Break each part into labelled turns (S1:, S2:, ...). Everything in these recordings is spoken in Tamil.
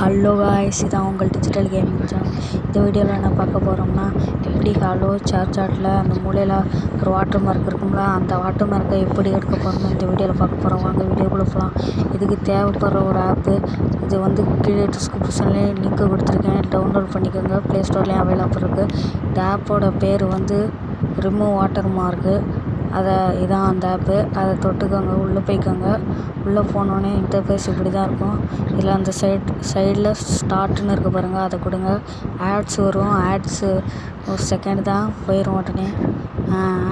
S1: ஹலோ காய்ஸ், இதான் உங்கள் டிஜிட்டல் கேமிங் சேனல். இந்த வீடியோவில் என்ன பார்க்க போகிறோம்னா, எப்படி ஹலோ சாட்டில் அந்த மூலையில் ஒரு வாட்டர் மார்க் இருக்கும்ல, அந்த வாட்டர் மார்க்கை எப்படி எடுக்க போகிறோம்னு இந்த வீடியோவில் பார்க்க போகிறோம். வாங்க வீடியோக்குள்ளே போகலாம். இதுக்கு தேவைப்படுற ஒரு ஆப்பு, இது வந்து கீழே டிஸ்கிரிப்ஷன்லேயே லிங்க்கு கொடுத்துருக்கேன், டவுன்லோட் பண்ணிக்கோங்க. ப்ளே ஸ்டோர்லேயும் அவைலபிள் இருக்குது. இந்த ஆப்போட பேர் வந்து ரிமூவ் வாட்டர் மார்க்கு. இதான் அந்த ஆப்பு. அதை தொட்டுக்கோங்க, உள்ளே போய்க்கோங்க. உள்ளே போனோடனே இன்டர்ஃபேஸ் இப்படி தான் இருக்கும். இதில் அந்த சைடில் ஸ்டார்ட்னு இருக்க பாருங்கள், அதை கொடுங்க. ஆட்ஸ் வரும். ஆட்ஸு ஒரு செகண்ட் தான் போயிடும் உடனே.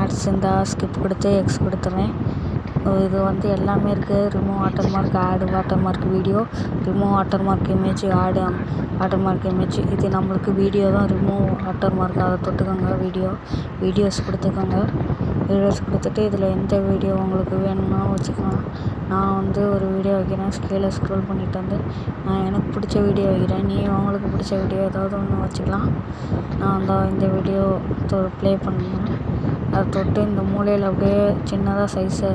S1: ஆட்ஸ் இருந்தால் ஸ்கிப் கொடுத்து எக்ஸ் கொடுத்துருவேன். இது வந்து எல்லாமே இருக்குது. ரிமூவ் வாட்டர் மார்க், ஆடு water mark video, remove water mark image, ஆடு வாட்டர் மார்க் இமேஜ். இது நம்மளுக்கு வீடியோ தான். ரிமூவ் வாட்டர் மார்க் அதை தொட்டுக்கோங்க. வீடியோஸ் கொடுத்துக்கோங்க. வீடியோஸ் கொடுத்துட்டு இதில் எந்த வீடியோ உங்களுக்கு வேணும்னா வச்சுக்கலாம். நான் வந்து ஒரு வீடியோ வைக்கிறேன். கீழே ஸ்க்ரோல் பண்ணிட்டு வந்து நான் எனக்கு பிடிச்ச வீடியோ வைக்கிறேன். நீ உங்களுக்கு பிடிச்ச வீடியோ ஏதாவது ஒன்று வச்சுக்கலாம். நான் இந்த வீடியோ ப்ளே பண்ணணும். அதை தொட்டு இந்த மூலையில் அப்படியே சின்னதாக சைஸை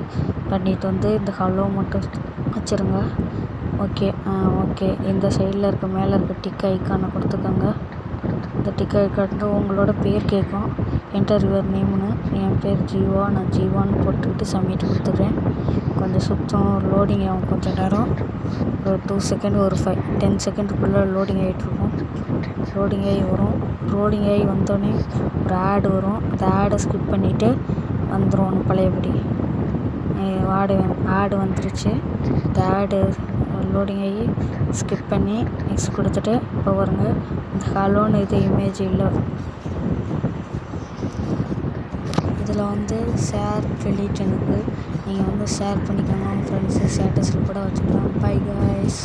S1: பண்ணிட்டு வந்து இந்த ஹலோ மட்டும் வச்சுருங்க. ஓகே. இந்த சைடில் இருக்க மேலே இருக்க டிக் ஐக்கானை கொடுத்துக்கோங்க. இந்த டிக் ஐக்கான் உங்களோட பேர் கேட்கும். Enter your நேம்னு. என் பேர் ஜீவா. நான் ஜீவான்னு போட்டுக்கிட்டு சப்மிட் கொடுத்துட்றேன். கொஞ்சம் சுத்தம் லோடிங் ஆகும். கொஞ்சம் நேரம், ஒரு 2 செகண்ட், ஒரு 10 செகண்டுக்குள்ளே லோடிங் ஆகிட்ருக்கும். லோடிங் ஆகி வரும். லோடிங் ஆகி வந்தோடனே ஒரு ஆடு வரும். அந்த ஆடை ஸ்கிப் பண்ணிவிட்டு வந்துடும் பழையபடி. ஆடு வந்துருச்சு. இந்த ஆடு லோடிங் ஆகி ஸ்கிப் பண்ணி நெக்ஸ்ட் கொடுத்துட்டு இப்போ பாருங்க, இந்த ஹலோன்னு இது இமேஜ் இல்லை. இதில் வந்து ஷேர் டெலீட் எனக்கு நீங்கள் வந்து ஷேர் பண்ணிக்கோங்க. உங்கள் ஃப்ரெண்ட்ஸு ஸ்டேட்டஸில் கூட வச்சுக்கலாம். By guys.